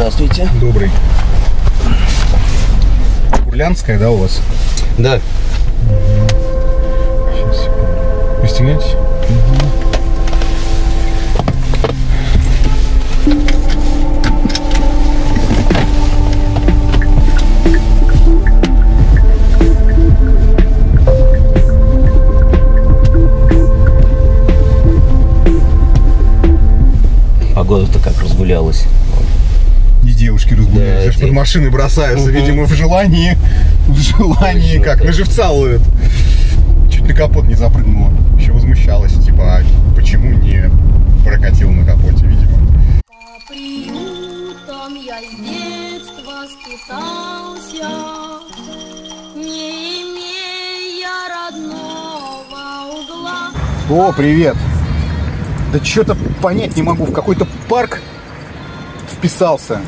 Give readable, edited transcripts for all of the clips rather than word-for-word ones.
Здравствуйте. Добрый. Курлянская, да, у вас? Да. Сейчас, секунду. Пристегнитесь. Погода-то как разгулялась. И девушки разгуляются, Да, под машины бросаются, видимо, в желании, Точно, как, да. на живца ловят. Чуть на капот не запрыгнула. Еще возмущалась, типа, а почему не прокатил на капоте, видимо. По приютам я с детства скитался, не имея родного угла. О, привет! Да что-то понять не могу, в какой-то парк вписался.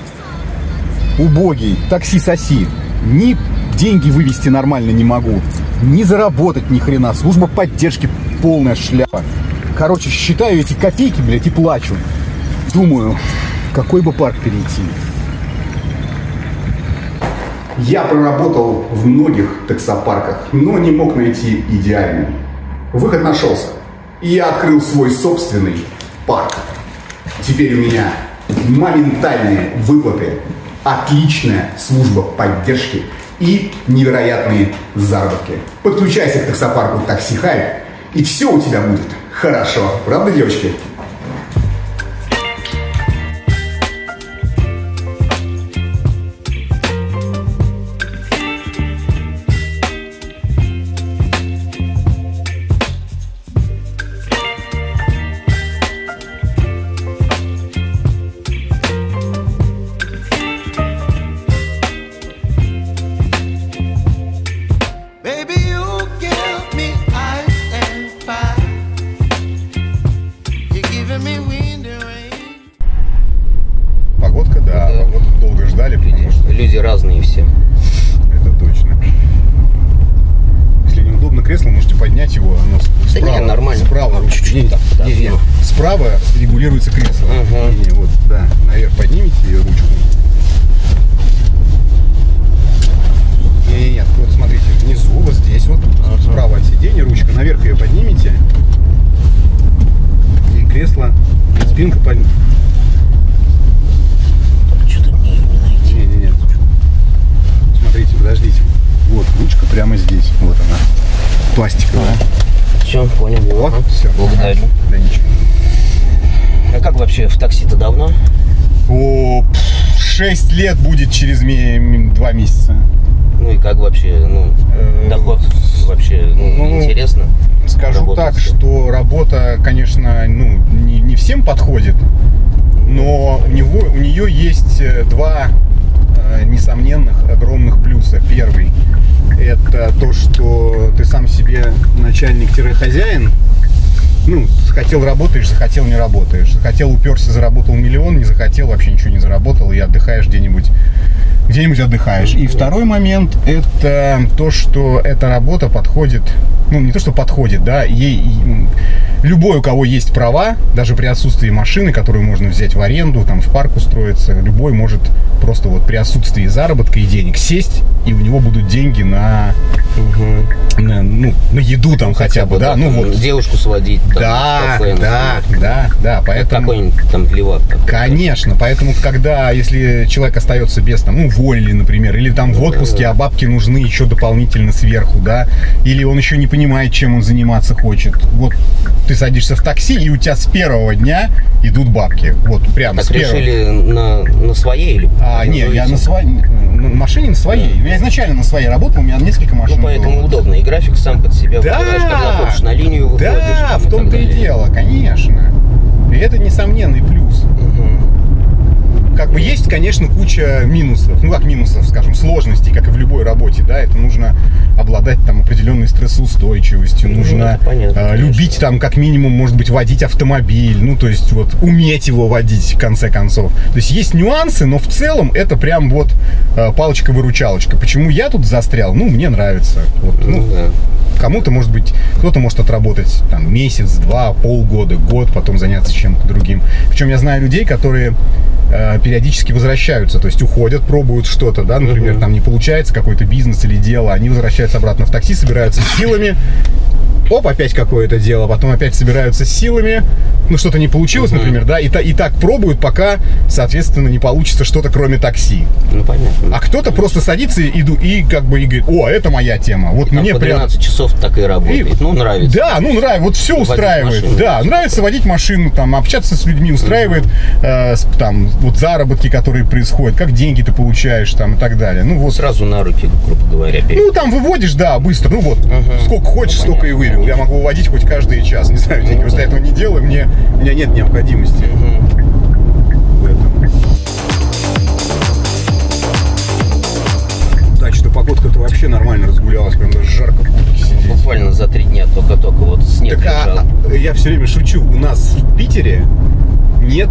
Убогий, такси соси. Ни деньги вывести нормально не могу, ни заработать ни хрена. Служба поддержки полная шляпа. Короче, считаю эти копейки, блядь, и плачу. Думаю, какой бы парк перейти. Я проработал в многих таксопарках, но не мог найти идеальный. Выход нашелся. И я открыл свой собственный парк. Теперь у меня моментальные выплаты, отличная служба поддержки и невероятные заработки. Подключайся к таксопарку Такси Хайп, и все у тебя будет хорошо. Правда, девочки? Baby, you give me ice and fire. You're giving me wind and rain. Погодка, да, Да. вот долго ждали, потому что Люди разные все. это точно. Если неудобно кресло, можете поднять его, оно Да справа. не, нормально. Справа ручка. Чуть-чуть так подожду. Справа регулируется кресло. Ага. Не, вот, да, наверх поднимите ее ручку. Нет, вот смотрите, внизу, вот здесь вот, справа от сиденья ручка, наверх ее поднимите. И кресло, спинка под... Что-то мне ее не найти. Не. Смотрите, подождите. Вот ручка прямо здесь. Вот она. Пластиковая. Все, понял. Вот, Ага. все. Благодарю. Да ничего. А как вообще в такси-то давно? О, 6 лет будет через 2 месяца. Ну и как вообще, доход вообще, интересно? Скажу Работать так, всё. что работа, конечно, не всем подходит, но у нее есть два несомненных огромных плюса. Первый — это то, что ты сам себе начальник-хозяин. Захотел — работаешь, захотел — не работаешь. Захотел — уперся, заработал миллион, не захотел — вообще ничего не заработал, и отдыхаешь где-нибудь отдыхаешь. И второй момент — это то, что эта работа подходит, не то, что подходит, да, любой, у кого есть права, даже при отсутствии машины, которую можно взять в аренду, там в парк устроиться, любой может просто вот при отсутствии заработка и денег сесть, и у него будут деньги на еду там хотя бы, да, девушку сводить, там, да, в кафе, да, поэтому... Какой-нибудь там вливак. Конечно, поэтому если человек остается без, уволили, например, или там в отпуске, а бабки нужны еще дополнительно сверху, да, или он еще не понимает, чем он заниматься хочет, вот ты садишься в такси, и у тебя с первого дня идут бабки, вот прямо Так с первого. решили на своей или? Не, я на своей, на машине на своей, я изначально на своей работал, у меня несколько машин было. Поэтому удобно, и график сам под себя выбираешь, когда хочешь на линию выходишь. Да, там, в том-то и дело, конечно. И это несомненный плюс. Как бы есть, конечно, куча минусов. Как минусов, скажем, сложностей, как и в любой работе, да. Это нужно обладать там определенной стрессоустойчивостью, нужно понятно, любить там как минимум, может быть, водить автомобиль, то есть вот уметь его водить в конце концов. То есть есть нюансы, но в целом это прям вот палочка-выручалочка. Почему я тут застрял? Мне нравится. Вот, да. кому-то, может быть, кто-то может отработать там месяц, два, полгода, год, потом заняться чем-то другим. Причем я знаю людей, которые периодически возвращаются, то есть уходят, пробуют что-то, да, например, там не получается какой-то бизнес или дело, они возвращаются обратно в такси, собираются с силами, оп, опять какое-то дело, потом опять собираются с силами, ну что-то не получилось, например, да, и так пробуют, пока, соответственно, не получится что-то кроме такси. Ну, понятно. А кто-то просто садится и как бы и говорит: о, это моя тема, вот Там мне по прям... 12 часов так и работает. Ну, нравится. Да, ну нравится, вот все Водить устраивает. машину. Да, нравится водить машину, там, общаться с людьми, устраивает там вот заработки, которые происходят, как деньги ты получаешь там и так далее. Ну вот. Сразу на руки, грубо говоря, Ну там выводишь, да, быстро. Ну вот, сколько хочешь, столько и вывел. Я могу выводить хоть каждый час. Не знаю, деньги. Просто я этого не делаю, у меня нет необходимости в этом. Да, что погодка-то вообще нормально разгулялась, прям даже жарко в куртке сидеть. Буквально за 3 дня только вот снег лежал. Я все время шучу, у нас в Питере нет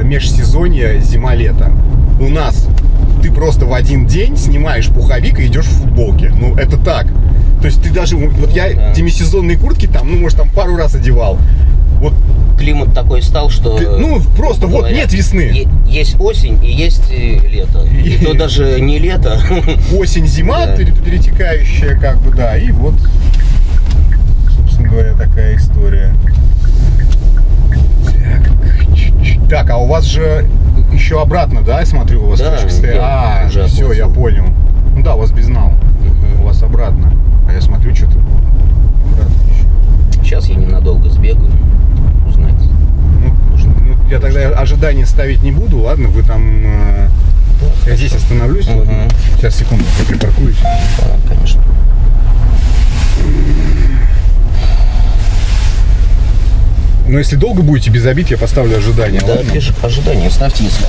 межсезонья зима-лето. У нас ты просто в один день снимаешь пуховик и идешь в футболке. Ну, это так. То есть ты даже, вот я демисезонные куртки там, ну, может, там пару раз одевал. Вот, Климат такой стал, что... ну, просто вот говоря, нет весны. Есть осень и есть лето. И то даже не лето. Осень-зима, Да. перетекающая, как бы, да, и вот, собственно говоря, такая история. Так, а у вас же еще обратно, да, я смотрю, у вас Да, точка стоит. я уже Все, я оплатил. понял. Ну да, у вас безнал. У вас обратно. А я смотрю, что-то обратно еще. Сейчас я ненадолго сбегаю, узнать. Ну, я тогда ожидания ставить не буду, ладно, вы там... я здесь остановлюсь, ладно? Сейчас, секунду, я припаркуюсь. Да, конечно. Но если долго будете без обид, я поставлю ожидания, Да, ладно? пиши ожидания, ставьте если.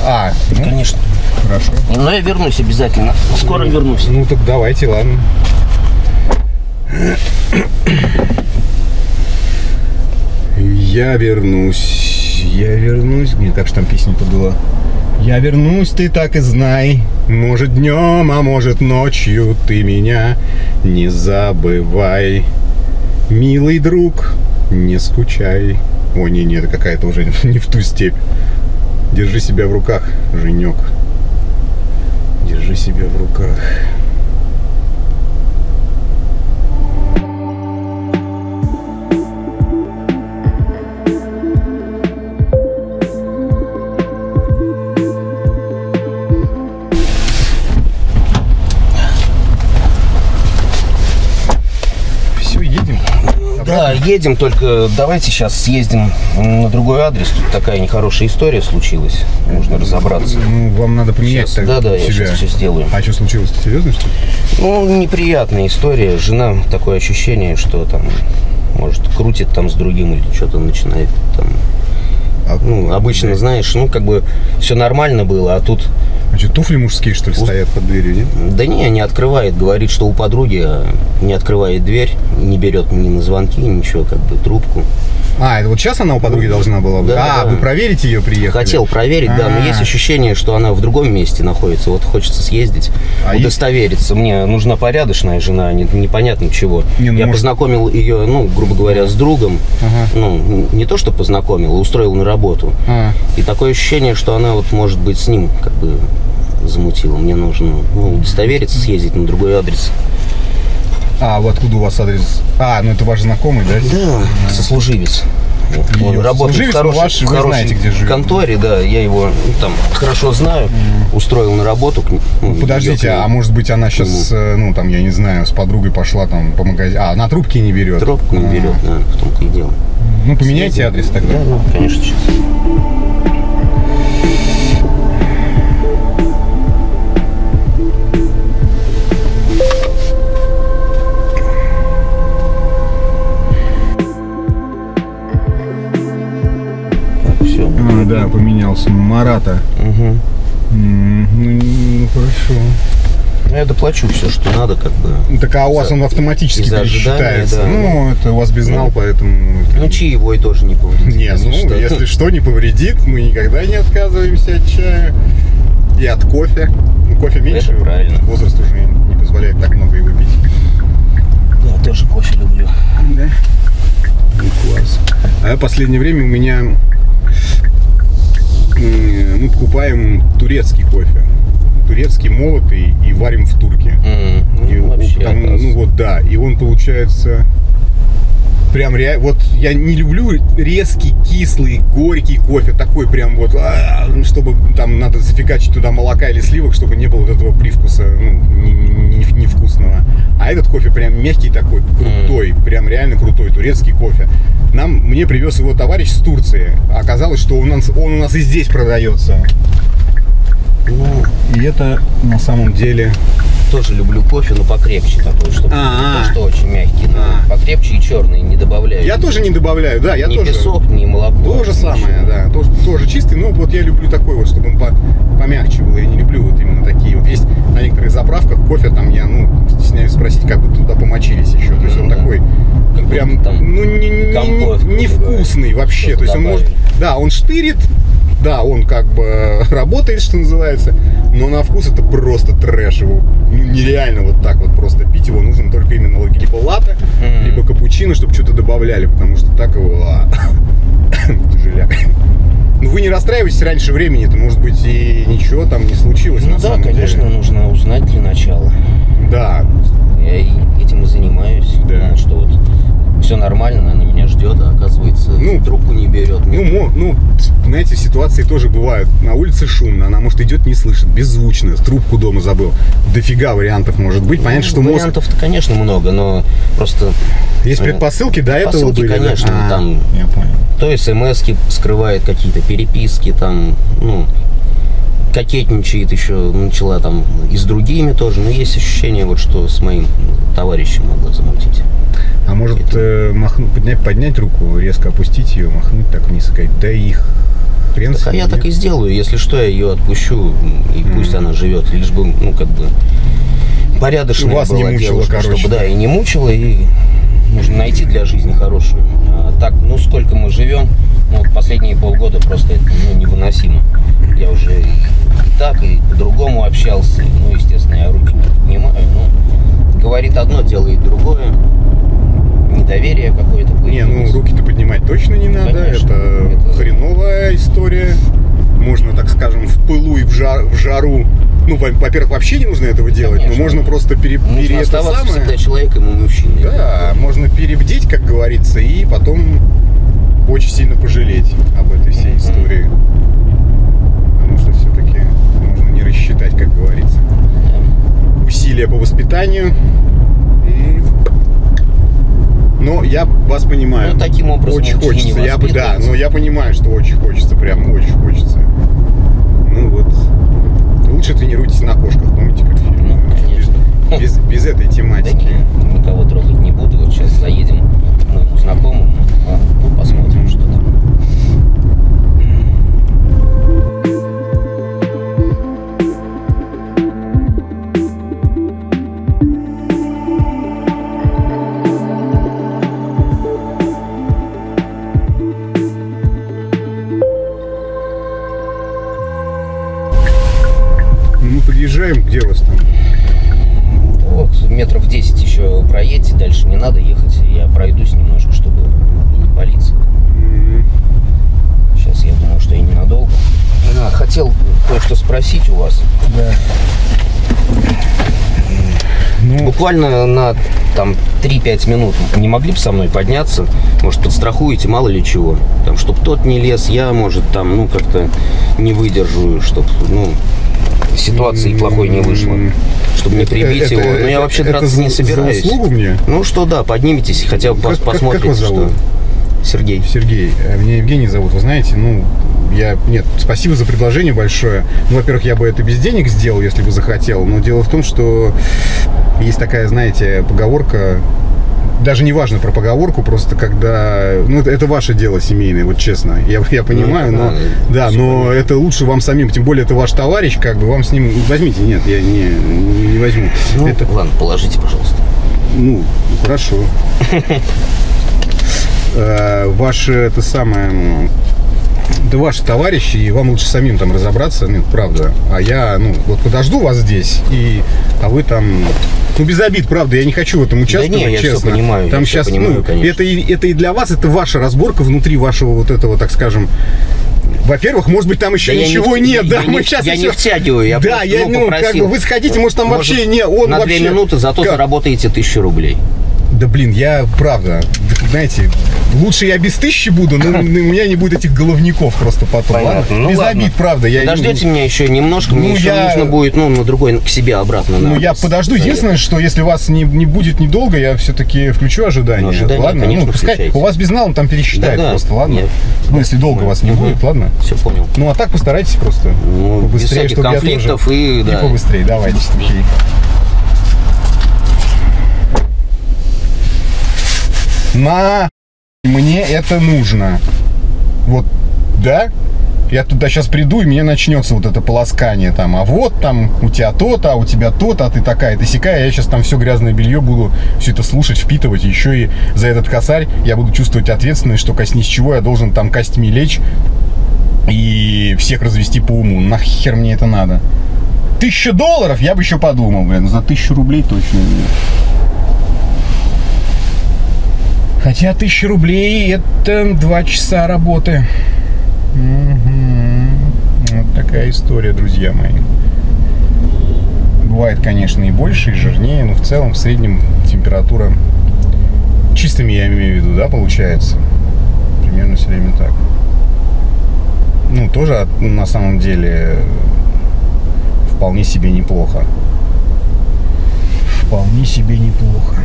Ну, Конечно. хорошо. Но я вернусь обязательно. Скоро вернусь. Ну, так давайте, ладно. Я вернусь. Мне так что там песня-то была. Я вернусь, ты так и знай. Может днем, а может ночью. Ты меня не забывай. Милый друг, не скучай. О, не, это какая-то уже не в ту степь. Держи себя в руках, Женек. Держи себя в руках. Все, едем. Да, едем, только давайте сейчас съездим на другой адрес. Тут такая нехорошая история случилась. Нужно разобраться. Ну, вам надо поменять Сейчас, так да, я себя. сейчас все сделаю. А что случилось-то? Серьезно, что ли? Ну, неприятная история. Жена, такое ощущение, что там, может, крутит там с другим или что-то начинает там. Ну, обычно, знаешь, ну, как бы все нормально было, а тут... А что, туфли мужские, что ли, стоят под дверью, нет? Да не открывает, говорит, что у подруги, не открывает дверь, не берет ни на звонки, ничего, как бы трубку. А, это вот сейчас она у подруги должна была быть? Да, да. Вы проверите ее, приехали? Хотел проверить, да, но есть ощущение, что она в другом месте находится. Вот хочется съездить, удостовериться. Мне нужна порядочная жена, непонятно чего. Не, ну, я может... познакомил ее, ну, грубо говоря, с другом. Ну, не то, что познакомил, а устроил на работу. И такое ощущение, что она вот, может быть, с ним как бы замутила. Мне нужно, ну, удостовериться, съездить на другой адрес. А, вот откуда у вас адрес? А, ну это ваш знакомый, да? Да, сослуживец. Он работает в хорошей конторе, да, я его там хорошо знаю, устроил на работу. Подождите, а может быть она сейчас, ну там, я не знаю, с подругой пошла там по магазину, а она трубки не берет? Трубку не берет, да, в том-то и дело. Ну поменяйте адрес тогда. Да, конечно, сейчас. Да, поменялся. Марата. Ну, хорошо. Я доплачу все, что надо, как бы. Так а у вас он автоматически пересчитается. Да. Ну, это у вас безнал, поэтому... Ну, чаевой тоже не повредит. Не, ну, если что, не повредит. Мы никогда не отказываемся от чая. И от кофе. Ну, кофе меньше. Это правильно. Возраст уже не позволяет так много и выпить. Да, тоже кофе люблю. Да? Ну, класс. А в последнее время у меня мы покупаем турецкий кофе. Турецкий молотый и варим в турке. И вообще, ну вот да, и он получается прям реально. Вот я не люблю резкий, кислый, горький кофе, такой прям вот, чтобы там надо зафигачить туда молока или сливок, чтобы не было вот этого привкуса, ну, невкусного. А этот кофе прям мягкий такой, крутой, прям реально крутой турецкий кофе. Мне привез его товарищ с Турции. Оказалось, что он у нас и здесь продается. И это на самом деле... Тоже люблю кофе, но покрепче такой, чтобы то, что очень мягкий, но покрепче и черный не добавляю. Я тоже не добавляю, да, я ни тоже. Ни песок, ни молоко. То же самое, да, тоже чистый, но вот я люблю такой вот, чтобы он помягче был. Я не люблю вот именно такие вот. Есть на некоторых заправках кофе, там я, стесняюсь спросить, как бы туда помочились еще. То есть он такой, прям, там невкусный вообще. То есть он может, да, он штырит. Да, он как бы работает, что называется, но на вкус это просто трэш. Его нереально вот так вот просто пить. Его нужно только именно либо латте, либо капучино, чтобы что-то добавляли, потому что так его тяжеляк. Ну вы не расстраивайтесь раньше времени, это может быть и ничего там не случилось. Ну да, конечно, нужно узнать для начала. Да. Я этим и занимаюсь, да. Что вот все нормально, она меня ждет, а оказывается, трубку не берет. Знаете, ситуации тоже бывают. На улице шумно, она, может, идет, не слышит, беззвучно, трубку дома забыл. Дофига вариантов может быть. Понятно, что вариантов-то, конечно, много, но просто... Есть предпосылки до этого были? Конечно, да? там... Я понял. То смс-ки скрывает какие-то переписки, там, кокетничает еще, начала там и с другими тоже. Но есть ощущение, вот, что с моим товарищем могла замутить. А может поднять руку, резко опустить ее, махнуть так вниз и сказать, да их хрен с ним. Я так и сделаю, если что, я ее отпущу, и пусть она живет, лишь бы, порядочная вас была не мучила, девушка, короче. чтобы, и не мучила, и нужно найти для жизни хорошую. А так, сколько мы живем, последние полгода просто это невыносимо. Я уже и так, и по-другому общался, естественно, я руки не поднимаю, говорит одно, делает другое. Недоверие какое-то появилось. Руки-то поднимать точно не надо. Конечно, это хреновая история. Можно, так скажем, в пылу и в жару. Во-первых, вообще не нужно этого делать, конечно. Но можно просто нужно оставаться всегда человеком и мужчиной. Да, можно перебдеть, как говорится, и потом очень сильно пожалеть об этой всей истории. Потому что все-таки нужно не рассчитать, как говорится. Усилия по воспитанию. Но я вас понимаю. Таким образом очень хочется. Я понимаю, что очень хочется, прям очень хочется. Лучше тренируйтесь на кошках, помните, как в фильме? Конечно. Без этой тематики. Да никого трогать не буду. Вот сейчас заедем к моему знакомому, посмотрим, что там. Подъезжаем, где у вас там? Вот, метров 10 еще проедьте, дальше не надо ехать. Я пройдусь немножко, чтобы не палиться. Сейчас я думаю, что и ненадолго. Хотел кое-что спросить у вас. Да. Буквально на 3-5 минут не могли бы со мной подняться? Может, подстрахуете, мало ли чего. Чтоб тот не лез, я, может, как-то не выдержу, чтоб, ситуации плохой не вышло, чтобы не прибить его. Но я вообще драться не собираюсь. За услугу мне? Поднимитесь, хотя бы посмотрите. Как вас зовут? Сергей. Сергей. Меня Евгений зовут, вы знаете, спасибо за предложение большое. Во-первых, я бы это без денег сделал, если бы захотел, но дело в том, что есть такая, знаете, поговорка, даже не важно про поговорку, просто когда... это ваше дело семейное, вот честно. Я понимаю, но это лучше вам самим. Тем более, это ваш товарищ, вам с ним... Возьмите, нет, я не возьму. Ладно, положите, пожалуйста. Хорошо. Ваше, да ваши товарищи, и вам лучше самим там разобраться, нет, правда. А я, ну, вот подожду вас здесь, а вы там... Ну, без обид, правда, я не хочу в этом участвовать, да не, я честно. все понимаю, там сейчас, понимаю, это и для вас, это ваша разборка внутри вашего вот этого, так скажем... Во-первых, может быть, там еще да ничего нет, да, мы сейчас я еще... не втягиваю, я да, просто, я, ну, попросил. как бы вы сходите, может, там вообще не... Он на 2 вообще... минуты зато заработаете 1000 рублей. Да блин, я правда, знаете, лучше я без 1000 буду, но у меня не будет этих головников просто потом. Понятно. Ну, без обид, правда. Подождете меня еще немножко, мне еще нужно будет, ну, на другой, к себе обратно. Ну, я подожду. Единственное, что если вас не будет недолго, я все-таки включу ожидание. Ожидание, ладно? конечно, ну, пускай включайте. у вас безналом там пересчитает просто, ладно? Нет. Ну, если долго вас не будет, ладно? Все понял. Ну, а так постарайтесь просто побыстрее, без чтобы я тоже... конфликтов и побыстрее, давайте, окей. Мне это нужно. Вот, да? Я туда сейчас приду, и мне начнется вот это полоскание там. А вот там у тебя то-то, а у тебя то-то, а ты такая, ты сякая. Я сейчас там все грязное белье буду все это слушать, впитывать. Еще и за этот косарь я буду чувствовать ответственность, что коснись чего я должен там костьми лечь и всех развести по уму. Нахер мне это надо? $1000 я бы еще подумал, блин. За 1000 рублей точно нет. Хотя 1000 рублей это 2 часа работы. Угу. Вот такая история, друзья мои. Бывает, конечно, и больше, и жирнее, но в целом, в среднем температура чистыми, я имею в виду, да, получается? Примерно все время так. Ну, тоже на самом деле вполне себе неплохо. Вполне себе неплохо.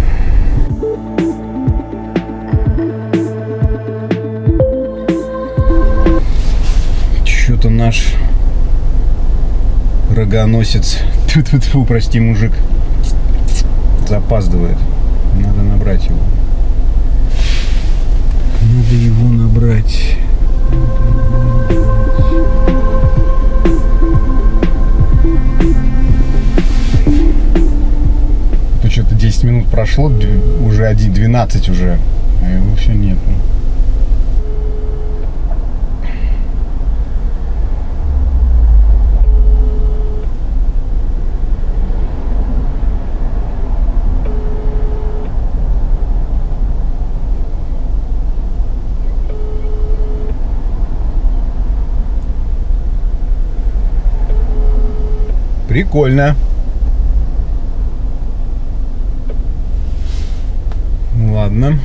Что-то наш рогоносец, тьфу-тьфу-тьфу, прости, мужик, запаздывает. Надо набрать его. Надо его набрать. То что-то 10 минут прошло, уже 12 уже, а его все нету. Прикольно. Ладно.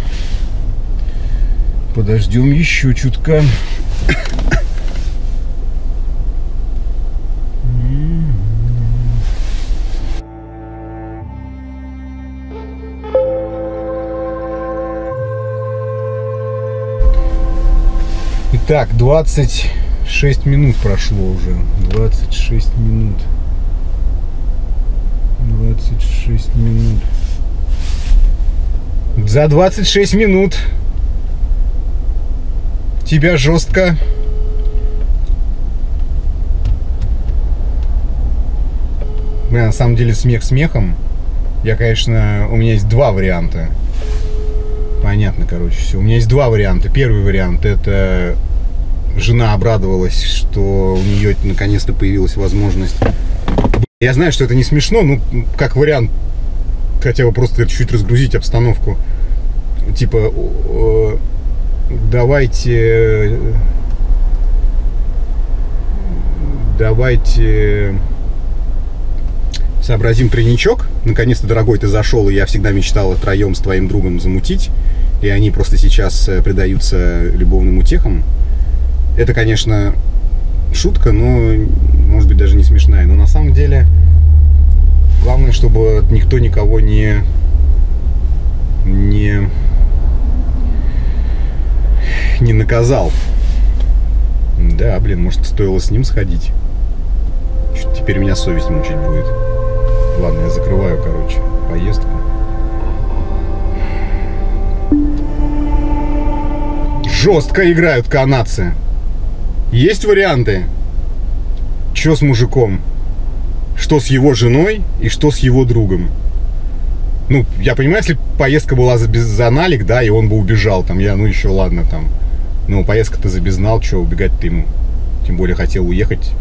Подождем еще чутка. Итак, 26 минут прошло уже. 26 минут. 26 минут. За 26 минут тебя жестко на самом деле смех смехом. Я, конечно, у меня есть 2 варианта. Понятно, короче, все. У меня есть 2 варианта. Первый вариант — это жена обрадовалась, что у нее наконец-то появилась возможность. Я знаю, что это не смешно, но как вариант хотя бы просто чуть-чуть разгрузить обстановку. Типа, давайте сообразим тройничок. Наконец-то, дорогой, ты зашел, и я всегда мечтала втроем с твоим другом замутить. И они просто сейчас предаются любовным утехам. Это, конечно, шутка, но, может быть, даже не смешная. Но на самом деле, главное, чтобы никто никого не наказал. Да, блин, может, стоило с ним сходить. Чуть теперь меня совесть мучить будет. Ладно, я закрываю, короче, поездку. Жестко играют канадцы. Есть варианты? Что с мужиком? Что с его женой и что с его другом? Ну, я понимаю, если поездка была за налик, да, и он бы убежал, там, ну, еще ладно, там, Ну, поездка-то забезнал, что убегать-то ему. Тем более хотел уехать.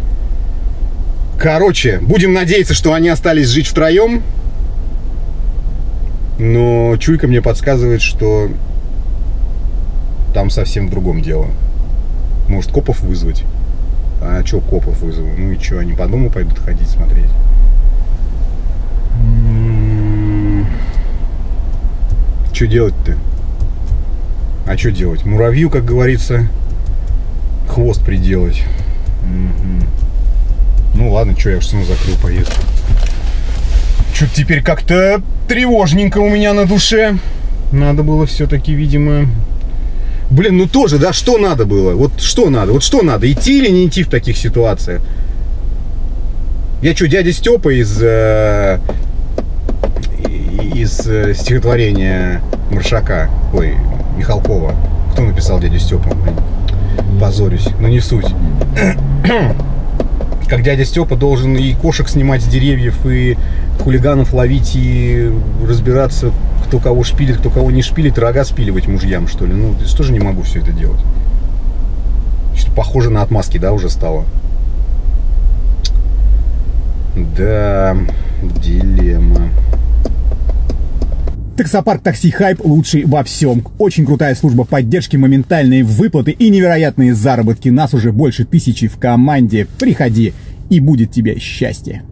Короче, будем надеяться, что они остались жить втроем. Но чуйка мне подсказывает, что там совсем в другом дело. Может, копов вызвать? А что копов вызову? Ну и что, они по дому пойдут ходить, смотреть? Что делать-то? А что делать? Муравью, как говорится, хвост приделать. Ну ладно, что, я уж сам закрыл поездку. Что-то теперь как-то тревожненько у меня на душе. Надо было все-таки, видимо... Блин, ну тоже, да, что надо было? Вот что надо? Вот что надо? Идти или не идти в таких ситуациях? Я что, дядя Степа из стихотворения Маршака? Ой, Михалкова. Кто написал дядю Степу? Позорюсь, но не суть. Как дядя Степа должен и кошек снимать с деревьев, и хулиганов ловить, и разбираться, кто кого шпилит, кто кого не шпилит, рога спиливать мужьям, что ли. Ну, что же не могу все это делать? Что похоже на отмазки, да, уже стало? Да, дилемма. Таксопарк Такси Хайп лучший во всем. Очень крутая служба поддержки, моментальные выплаты и невероятные заработки. Нас уже больше 1000 в команде. Приходи, и будет тебе счастье.